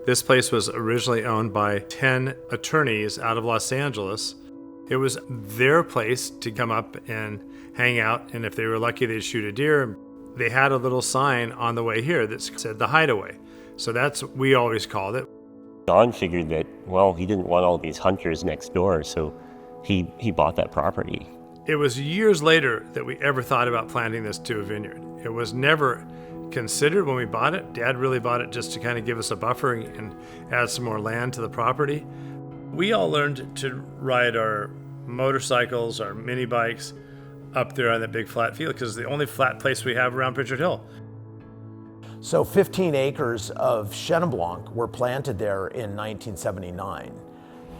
This place was originally owned by 10 attorneys out of Los Angeles. It was their place to come up and hang out, and if they were lucky, they'd shoot a deer. They had a little sign on the way here that said the Hideaway. So that's what we always called it. Don figured that, well, he didn't want all these hunters next door, so he bought that property. It was years later that we ever thought about planting this to a vineyard. It was never considered when we bought it. Dad really bought it just to kind of give us a buffer and add some more land to the property. We all learned to ride our motorcycles, our mini bikes up there on that big flat field because it's the only flat place we have around Pritchard Hill. So 15 acres of Chenin Blanc were planted there in 1979.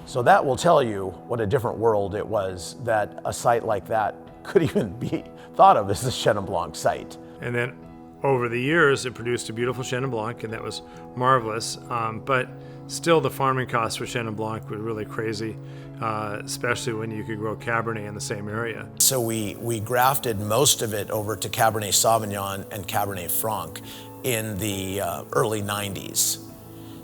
So that will tell you what a different world it was that a site like that could even be thought of as a Chenin Blanc site. And then over the years, it produced a beautiful Chenin Blanc, and that was marvelous. But still, the farming costs for Chenin Blanc were really crazy, especially when you could grow Cabernet in the same area. So we grafted most of it over to Cabernet Sauvignon and Cabernet Franc in the early 90s.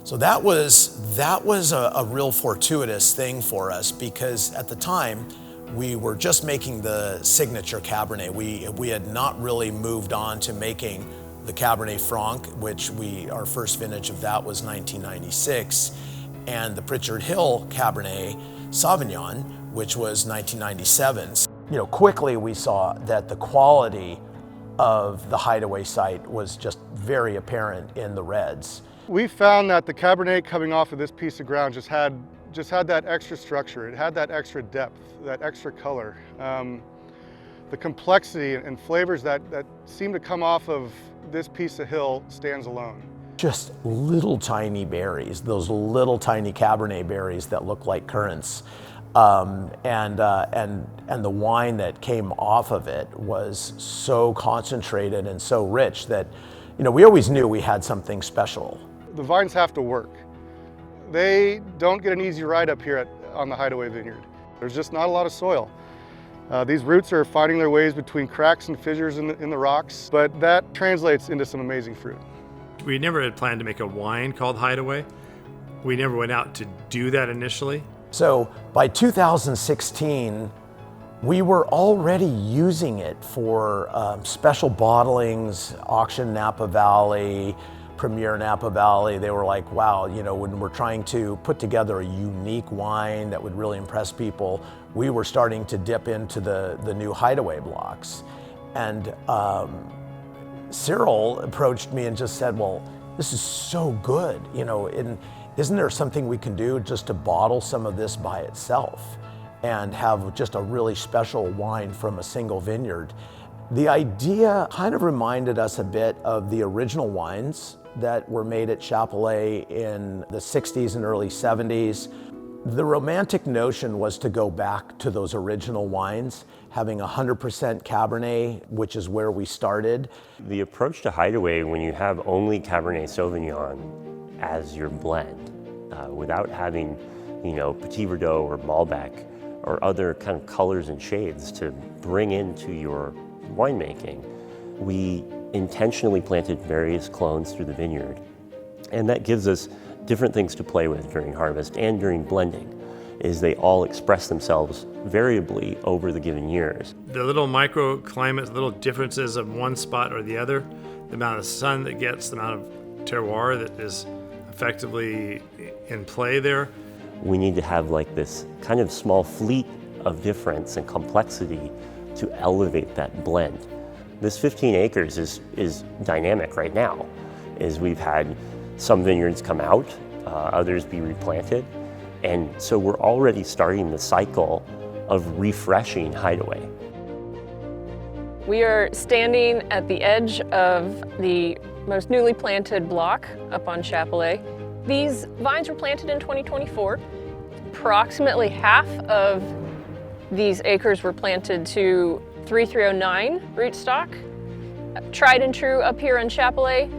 So that was a real fortuitous thing for us because at the time, we were just making the signature Cabernet. We had not really moved on to making the Cabernet Franc, which our first vintage of that was 1996, and the Pritchard Hill Cabernet Sauvignon, which was 1997. Quickly we saw that the quality of the Hideaway site was just very apparent in the reds. We found that the Cabernet coming off of this piece of ground just had that extra structure. It had that extra depth, that extra color. The complexity and flavors that seem to come off of this piece of hill stands alone. Just little tiny berries, those little tiny Cabernet berries that look like currants. And the wine that came off of it was so concentrated and so rich that, we always knew we had something special. The vines have to work. They don't get an easy ride up here on the Hideaway Vineyard. There's just not a lot of soil. These roots are finding their ways between cracks and fissures in the rocks, but that translates into some amazing fruit. We never had planned to make a wine called Hideaway. We never went out to do that initially. So by 2016, we were already using it for special bottlings, Auction Napa Valley, Premier Napa Valley. They were like, wow, when we're trying to put together a unique wine that would really impress people, we were starting to dip into the new Hideaway blocks. And Cyril approached me and just said, well, this is so good, and isn't there something we can do just to bottle some of this by itself and have just a really special wine from a single vineyard? The idea kind of reminded us a bit of the original wines that were made at Chappellet in the 60s and early 70s. The romantic notion was to go back to those original wines, having 100% Cabernet, which is where we started. The approach to Hideaway, when you have only Cabernet Sauvignon as your blend, without having, Petit Verdot or Malbec or other kind of colors and shades to bring into your winemaking, we intentionally planted various clones through the vineyard. And that gives us different things to play with during harvest and during blending, is they all express themselves variably over the given years. The little microclimates, little differences of one spot or the other, the amount of sun that gets, the amount of terroir that is effectively in play there. We need to have like this kind of small fleet of difference and complexity to elevate that blend. This 15 acres is dynamic right now, as we've had some vineyards come out, others be replanted, and so we're already starting the cycle of refreshing Hideaway. We are standing at the edge of the most newly planted block up on Chappellet. These vines were planted in 2024. Approximately half of these acres were planted to 3309 rootstock, tried and true up here on Chappellet,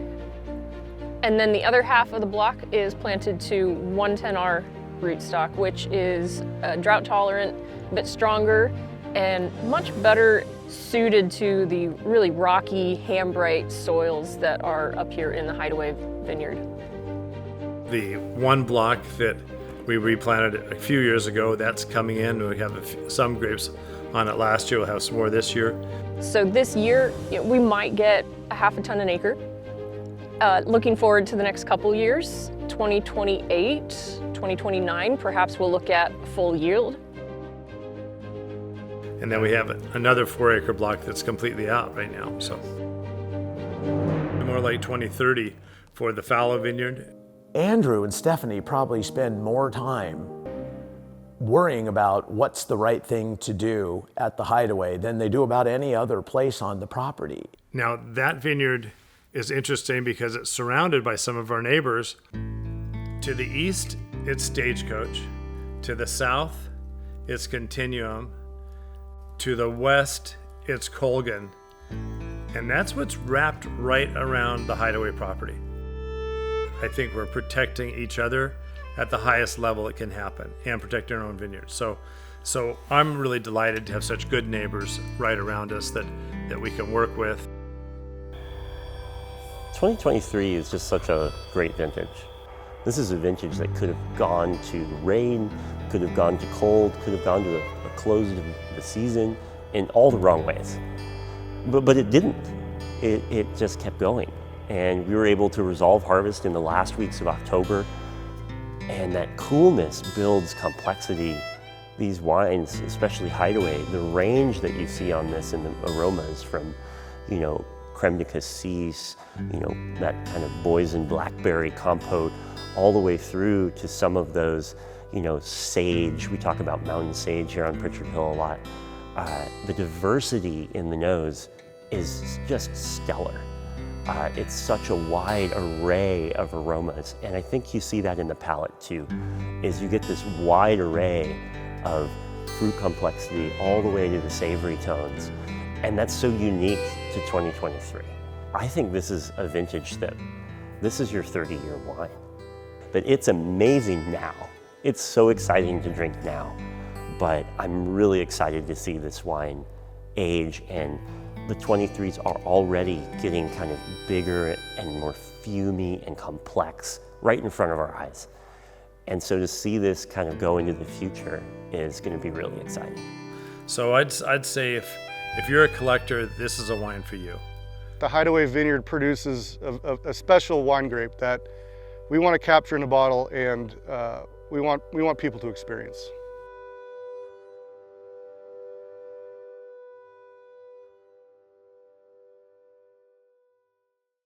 and then the other half of the block is planted to 110R rootstock, which is drought tolerant, a bit stronger, and much better suited to the really rocky, hambright soils that are up here in the Hideaway Vineyard. The one block that we replanted a few years ago, that's coming in. We have some grapes on it last year. We'll have some more this year. So this year, we might get a half a ton an acre. Looking forward to the next couple years, 2028, 2029, perhaps we'll look at full yield. And then we have another 4-acre block that's completely out right now. So more like 2030 for the fallow vineyard. Andrew and Stephanie probably spend more time worrying about what's the right thing to do at the Hideaway than they do about any other place on the property. Now that vineyard is interesting because it's surrounded by some of our neighbors. To the east, it's Stagecoach. To the south, it's Continuum. To the west, it's Colgan. And that's what's wrapped right around the Hideaway property. I think we're protecting each other at the highest level it can happen and protecting our own vineyards. So I'm really delighted to have such good neighbors right around us that we can work with. 2023 is just such a great vintage. This is a vintage that could have gone to rain, could have gone to cold, could have gone to a close of the season in all the wrong ways. But it didn't. It just kept going. And we were able to resolve harvest in the last weeks of October. And that coolness builds complexity. These wines, especially Hideaway, the range that you see on this in the aromas from, creme de cassis, that kind of boysen blackberry compote, all the way through to some of those, sage. We talk about mountain sage here on Pritchard Hill a lot. The diversity in the nose is just stellar. It's such a wide array of aromas, and I think you see that in the palate too, is you get this wide array of fruit complexity all the way to the savory tones, and that's so unique to 2023. I think this is a vintage this is your 30-year wine. But it's amazing now. It's so exciting to drink now, but I'm really excited to see this wine age, and the 23s are already getting kind of bigger and more fumey and complex right in front of our eyes. And so to see this kind of go into the future is going to be really exciting. So I'd say if you're a collector, this is a wine for you. The Hideaway Vineyard produces a special wine grape that we want to capture in a bottle, and we want people to experience.